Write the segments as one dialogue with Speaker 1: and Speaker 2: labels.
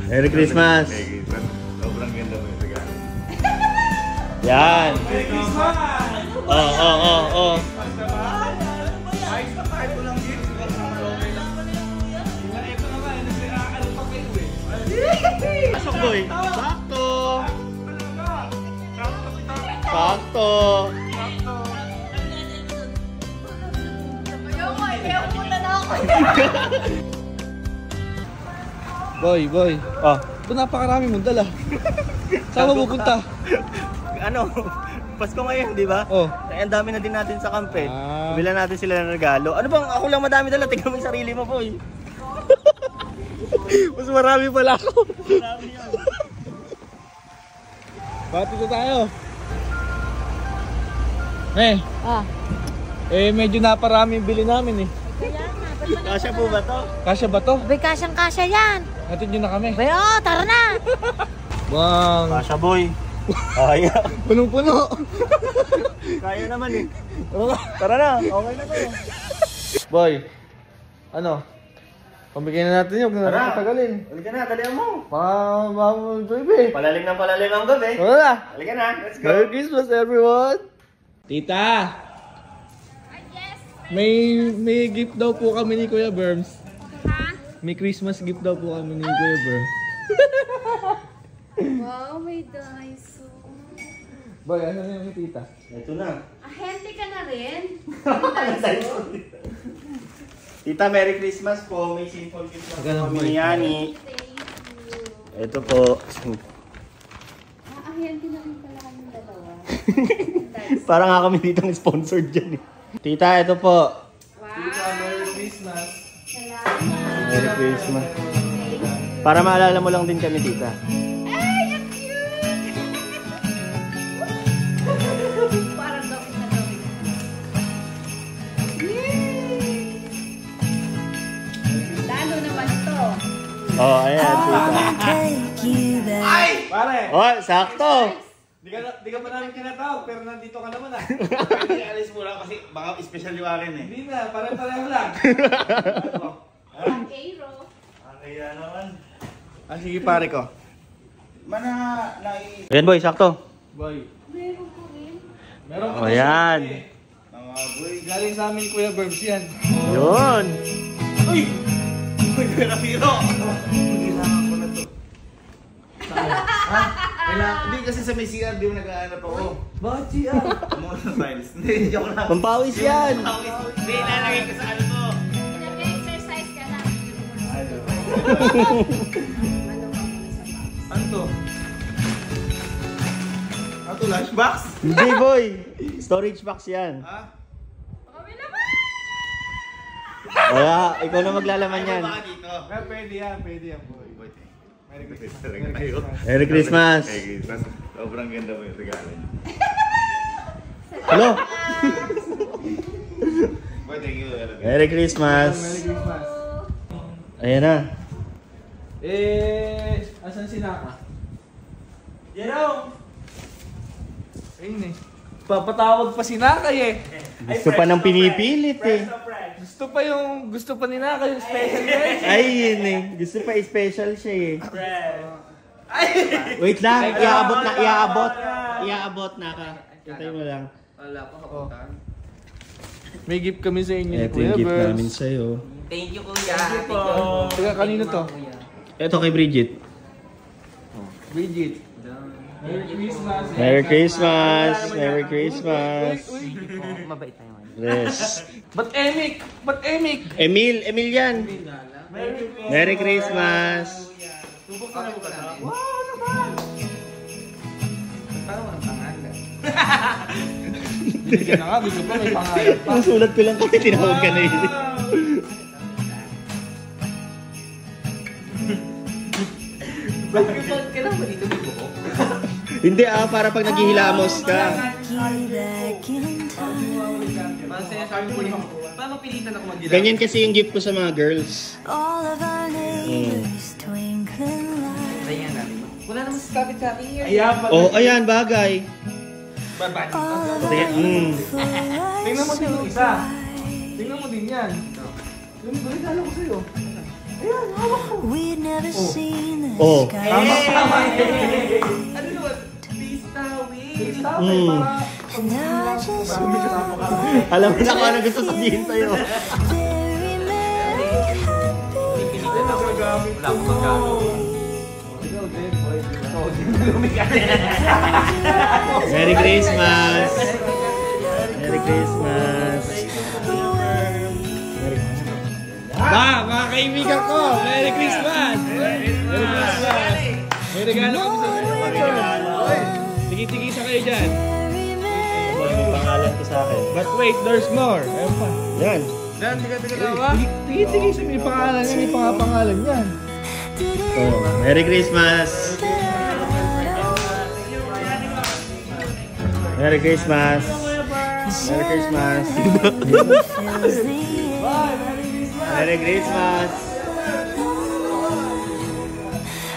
Speaker 1: Merry Christmas!
Speaker 2: Sobrang ganda mo yung regalo.
Speaker 1: Yan!
Speaker 2: Merry Christmas!
Speaker 1: Oh.
Speaker 2: Ayos na kahit walang gift. Okay lang. Ito naman, ano pa kayo eh.
Speaker 1: Pasok boy! Sakto! Sakto!
Speaker 3: Boy. Ito napakarami mong dala. Saan mo pupunta?
Speaker 1: Ano? Pasko ngayon, di ba?
Speaker 3: Oh.
Speaker 1: Kaya ang dami na din natin sa kampe.
Speaker 3: Ah.
Speaker 1: Bilan natin sila ng regalo. Ano bang ako lang madami dala? Tingnan mo yung sarili mo, boy.
Speaker 3: Mas marami pala ako.
Speaker 1: Marami yan.
Speaker 3: Bati na tayo. Medyo naparami yung bili namin eh.
Speaker 1: Kasya po ba to?
Speaker 3: Kasya ba to?
Speaker 4: Bay, kasyang-kasya yan.
Speaker 3: Hatid nyo na kami.
Speaker 4: Bay, tara na.
Speaker 3: Bang!
Speaker 1: Kasya, boy. Kaya.
Speaker 3: Punong-puno.
Speaker 1: Kaya naman eh. Tara na. Okay na to.
Speaker 3: Boy, ano? Pambigyan na natin yun. Kung
Speaker 1: Tara.
Speaker 3: nakatagalin.
Speaker 1: Halika na, dalihan mo.
Speaker 3: Baby.
Speaker 1: Palalim ang gabi.
Speaker 3: Wala na.
Speaker 1: Halika na, let's go.
Speaker 3: Merry Christmas, everyone! Tita! May gift daw po kami ni Kuya Berms.
Speaker 4: Ha?
Speaker 3: May Christmas gift daw po kami ni Kuya Berms.
Speaker 4: Wow, may Daiso.
Speaker 3: Boy, ano na yung tita?
Speaker 1: Ito na.
Speaker 4: Ahente ka na rin?
Speaker 1: Tita, Merry Christmas po. May simple gift
Speaker 3: Saka
Speaker 1: na po
Speaker 3: ng
Speaker 1: kami
Speaker 3: boy.
Speaker 1: ni Yani.
Speaker 4: Thank you.
Speaker 1: Ito po.
Speaker 4: Ahente na rin pala kami dalawa.
Speaker 1: Parang nga kami dito ng sponsored dyan eh. Tita, ito po.
Speaker 4: Wow.
Speaker 3: Merry Christmas!
Speaker 4: Salamat.
Speaker 1: Merry Christmas. Para maalala mo lang din kami, tita.
Speaker 4: Ay, ang cute! Parang gawin na gawin. Yay! Lalo naman to.
Speaker 1: Oh, ayan, tita.
Speaker 2: Ay! Pare!
Speaker 1: Oh, sakto.
Speaker 2: Di ka pa namin tinatawag, pero nandito ka naman ah. Pwede alis mo lang kasi baka special yung akin eh. Hindi na, pare-pareho lang.
Speaker 4: Pag-aero.
Speaker 2: Kaya naman.
Speaker 3: Sige pare ko.
Speaker 1: Ayan, boy, sakto.
Speaker 3: Boy.
Speaker 4: Meron ko rin.
Speaker 3: Meron
Speaker 1: Oh, ayan.
Speaker 2: Mga boy.
Speaker 3: Galing sa amin Kuya Berms yan.
Speaker 1: Yun.
Speaker 2: Uy! Uy, pera-piro! Kailangan ko na to. Ha? Hindi kasi sa may CR, di mo nag-aanap ako.
Speaker 3: Bakit siya?
Speaker 2: Mga tiles. Hindi, joke lang.
Speaker 1: Pampawis yan.
Speaker 2: Hindi, ilalagay ko sa ano to.
Speaker 4: Nag-exercise ka lang.
Speaker 2: Ano to? Ano to, lunchbox?
Speaker 1: Hindi, boy. Storage box yan.
Speaker 2: Ha?
Speaker 4: Kami naman!
Speaker 1: Wala, ikaw na maglalaman yan.
Speaker 2: Baka dito.
Speaker 3: Pwede yan boy.
Speaker 2: Merry Christmas talaga tayo.
Speaker 1: Merry Christmas.
Speaker 2: Merry Christmas. Sobrang ganda mo yung regalo niyo.
Speaker 1: Hello.
Speaker 2: Boy, thank you.
Speaker 1: Merry Christmas.
Speaker 3: Merry Christmas.
Speaker 1: Ayan na.
Speaker 3: Asan si Naka?
Speaker 2: Jerome!
Speaker 3: Ayun eh. Papatawag pa si Naka eh.
Speaker 1: Gusto pa ng pinipilit eh.
Speaker 3: Gusto pa ni Naka yung special guest.
Speaker 1: Ay, yun eh. Gusto pa special siya eh. Wait lang, iaabot na ka. Hintay mo lang.
Speaker 3: Wala pa kapuntaan. May gift kami sa inyo ni
Speaker 1: Ito
Speaker 3: Kuya
Speaker 1: yung gift
Speaker 3: Berms.
Speaker 1: namin sa'yo.
Speaker 5: Thank you, Kuya.
Speaker 3: Teka, kanino to?
Speaker 1: Ito kay Bridget.
Speaker 3: Bridget. Merry Christmas.
Speaker 1: Merry Christmas. Merry Christmas.
Speaker 5: Mabait tayo.
Speaker 1: Yes.
Speaker 3: Ba't Emik?
Speaker 1: Emil yan. Merry Christmas.
Speaker 5: Parang walang pangalan.
Speaker 3: Binigyan na nga, gusto pa may pangalan pa.
Speaker 1: Ang sulat ko lang kami, tinawag ka na yun.
Speaker 5: Bakit kailangan ba dito may buhok?
Speaker 1: Hindi para pag naghihilamos ka.
Speaker 5: Parang sinasabi ko yung, paano pilitan ako mag-gila?
Speaker 1: Ganyan kasi yung gift ko sa mga girls.
Speaker 5: Ayan natin. Wala naman sa kapit sa akin yun.
Speaker 1: Oh, ayan, bagay.
Speaker 5: Babalik.
Speaker 3: Tingnan mo din yung isa. Tingnan mo din yan. Yung regalo ko sa'yo.
Speaker 6: We'd never seen the
Speaker 1: Oh.
Speaker 6: sky.
Speaker 5: Ano naman? Pista win.
Speaker 6: And I just
Speaker 1: Alam mo na kung ano gusto sabihin sa'yo.
Speaker 6: very merry, happy
Speaker 5: Wala akong magkano.
Speaker 1: Merry Christmas! Merry Christmas!
Speaker 3: Mga kaibigan ko, Merry Christmas! Merry Christmas! May regalo kami sa Tigi-tigisa kayo dyan.
Speaker 1: May pangalan ko sa akin.
Speaker 3: But wait, there's more. Ayun pa.
Speaker 1: Yan.
Speaker 3: Tigi-tigisa, may pangalan yan, may pangalan yan.
Speaker 1: Oh, Merry Christmas! Merry Christmas! Merry Christmas!
Speaker 6: fills the air.
Speaker 1: Merry Christmas!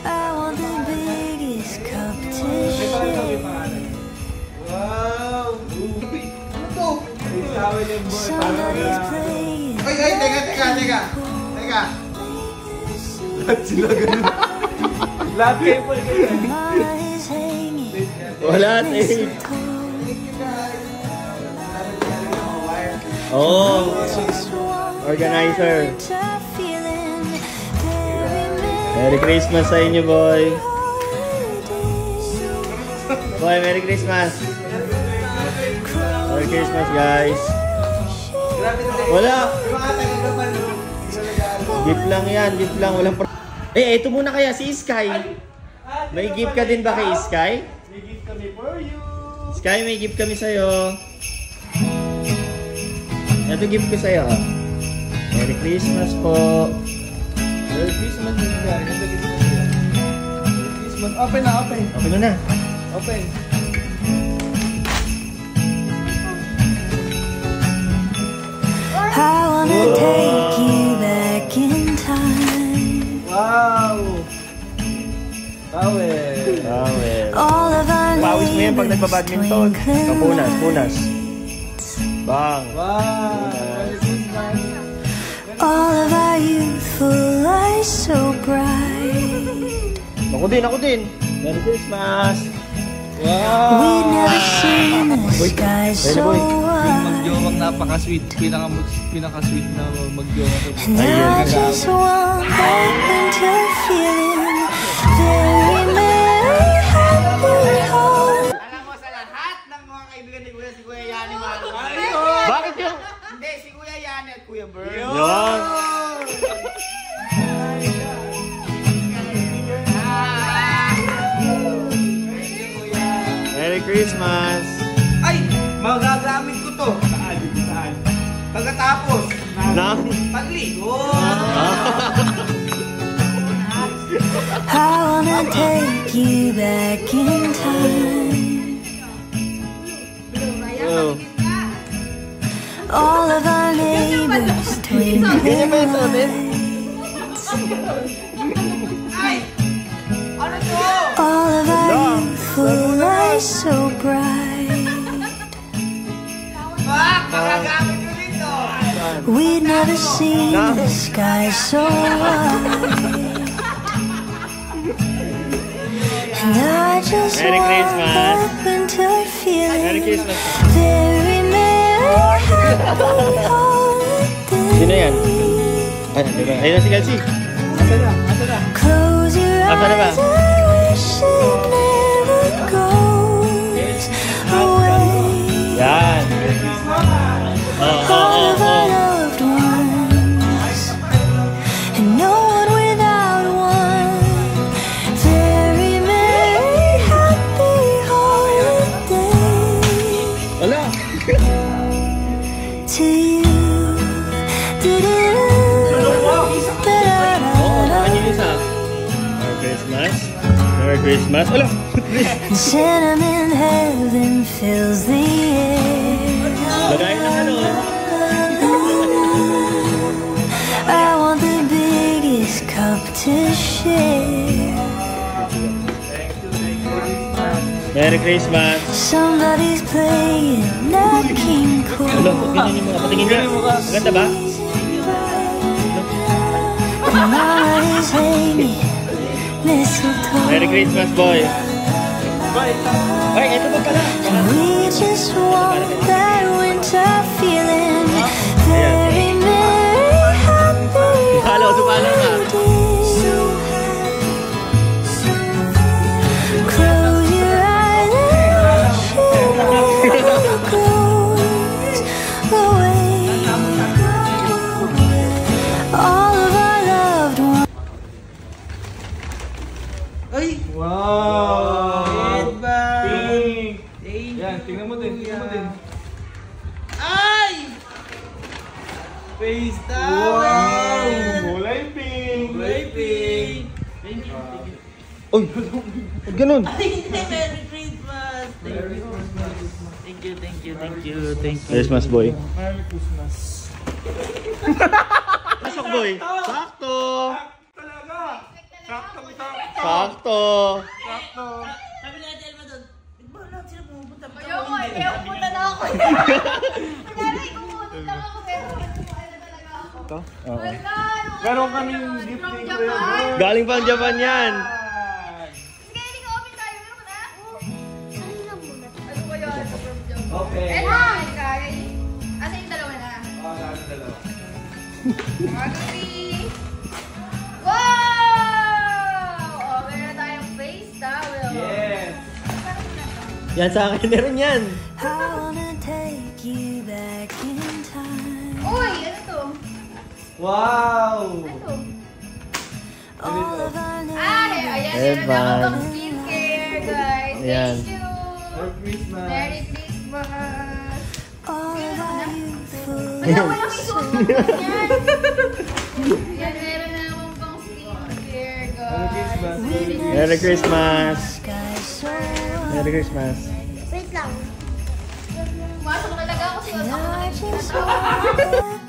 Speaker 6: I want the biggest cup to share.
Speaker 2: Wow!
Speaker 6: Somebody's playing.
Speaker 2: Ay, teka.
Speaker 3: Lahat kayo po.
Speaker 6: Mama is hanging.
Speaker 1: Wala, eh. Oh,
Speaker 6: Just one
Speaker 1: organizer.
Speaker 6: tough feeling. Very
Speaker 1: Merry Christmas sa inyo, boy. Boy, Merry Christmas. Merry Christmas, guys. Wala. Gift lang yan, gift lang. Walang ito muna kaya, si Sky. May gift ka din ba kay Sky?
Speaker 2: May gift kami for you.
Speaker 1: Sky, may gift kami sa'yo. Ito gift ko sa'yo. Merry Christmas po.
Speaker 3: Merry Christmas, guys. Merry Christmas. Open na, open.
Speaker 1: Okay na.
Speaker 3: Open.
Speaker 6: I wanna take you back in time.
Speaker 3: Wow! Tawel.
Speaker 1: Tawel.
Speaker 6: All of our
Speaker 1: Pawis mo yan pag
Speaker 6: neighbors
Speaker 1: nagbabadminton.
Speaker 6: twinkling
Speaker 1: Punas,
Speaker 6: lights.
Speaker 1: punas. Bang.
Speaker 3: Wow! Merry Christmas.
Speaker 6: All of our youthful lives so bright.
Speaker 1: Ako din. Merry Christmas.
Speaker 3: Wow!
Speaker 6: We'd never seen the sky so
Speaker 3: Yung
Speaker 6: wide.
Speaker 3: magjowang napaka-sweet. Pinaka-sweet na magjowang.
Speaker 6: And I just want that winter feeling. Very merry, happy home.
Speaker 2: Alam mo, sa lahat ng mga kaibigan ni Kuya, si Kuya Yani mahal.
Speaker 1: Bakit yung...
Speaker 2: Hindi, si Kuya Yani at Kuya Bern.
Speaker 1: Yun. Merry Christmas.
Speaker 2: Ay! Magagamit ko to. Saan? Pagkatapos,
Speaker 1: Nang...
Speaker 2: pagligo.
Speaker 6: I wanna take you back in time.
Speaker 1: Oh.
Speaker 6: All of our neighbors twinkling lights.
Speaker 2: Ay! Ano to?
Speaker 6: All of our youthful lives so bright.
Speaker 2: Magagamit ko dito.
Speaker 6: We'd never seen the sky so wide. And I just
Speaker 1: Merry
Speaker 6: want
Speaker 1: Christmas.
Speaker 6: that winter feeling.
Speaker 1: Merry Christmas.
Speaker 6: Very merry, happy holiday.
Speaker 1: Sino yan? Ay, diba? Ayun na si Kelsey.
Speaker 3: Asa na?
Speaker 6: Close your
Speaker 1: Asa na ba?
Speaker 6: eyes, I wish it never goes away.
Speaker 1: Yan.
Speaker 6: All of our loved ones, and no one without one. Very merry, happy holiday
Speaker 1: Wala.
Speaker 6: to you.
Speaker 1: Oo, saan yung isa? Merry Christmas. Merry Christmas. Wala.
Speaker 6: And cinnamon heaven fills the air.
Speaker 1: Lagay ng ano.
Speaker 6: I want the biggest cup to share.
Speaker 1: Merry Christmas.
Speaker 6: Somebody's playing Nat King
Speaker 1: Wala,
Speaker 6: Cole.
Speaker 1: ganyan yung mga patingin niya. Maganda ba?
Speaker 6: Mama is hanging mistletoe.
Speaker 1: Merry Christmas, boy. Ay, ito ba pala?
Speaker 6: We just want that winter feeling. Very merry, happy
Speaker 1: Halo, sumalo ka.
Speaker 6: Close your eyes and feel close away. All of our loved ones.
Speaker 5: Ay!
Speaker 3: Wow!
Speaker 5: Pink!
Speaker 3: Pink! Yan, tingnan mo din, tingnan mo din.
Speaker 5: Ay! Face towel!
Speaker 3: Wow! Kulay pink!
Speaker 5: Kulay pink! Thank you.
Speaker 1: Uy, ba't ganun?
Speaker 5: Merry Christmas! Thank you.
Speaker 1: Christmas, boy.
Speaker 3: Merry Christmas.
Speaker 1: Pasok, boy. Sakto.
Speaker 3: Talaga! Sakto.
Speaker 1: Sakto.
Speaker 3: Sakto.
Speaker 5: Sabi na natin Elma doon, ba lahat sila pumupunta?
Speaker 4: Ayoko eh, kaya pupunta na ako. Kunyari, kumupunta lang ako, pero ano talaga ako. Wala,
Speaker 3: Meron kaming gift
Speaker 4: from
Speaker 3: ni
Speaker 4: Japan.
Speaker 3: Kuya.
Speaker 1: Galing pang Japan yan.
Speaker 4: Sige, hindi ka open tayo. Meron mo na? Ano lang muna? Ano ba yun? From Japan.
Speaker 3: Okay.
Speaker 4: Eh, hi, guys. Asa yung dalawa na?
Speaker 3: Dalawa.
Speaker 4: Magabi. Wow! Oh, meron tayong face towel.
Speaker 3: Yes.
Speaker 1: Yan sa akin, meron yan.
Speaker 6: I wanna take you back in time.
Speaker 4: Uy, ano to?
Speaker 3: Wow!
Speaker 4: Ano to?
Speaker 6: All of our
Speaker 4: Ay, ayan, meron
Speaker 1: Evan.
Speaker 4: ako pang skincare, guys.
Speaker 1: Ayan.
Speaker 4: Thank you.
Speaker 3: Merry Christmas.
Speaker 4: Merry Christmas.
Speaker 6: all of our youthful
Speaker 4: Wala, walang isuot mo yan. Yan, meron na akong pang skincare, guys.
Speaker 1: Merry Christmas.
Speaker 6: sky so
Speaker 1: Merry Christmas.
Speaker 4: Wait lang. Pumasok talaga ako sa
Speaker 6: I just wanna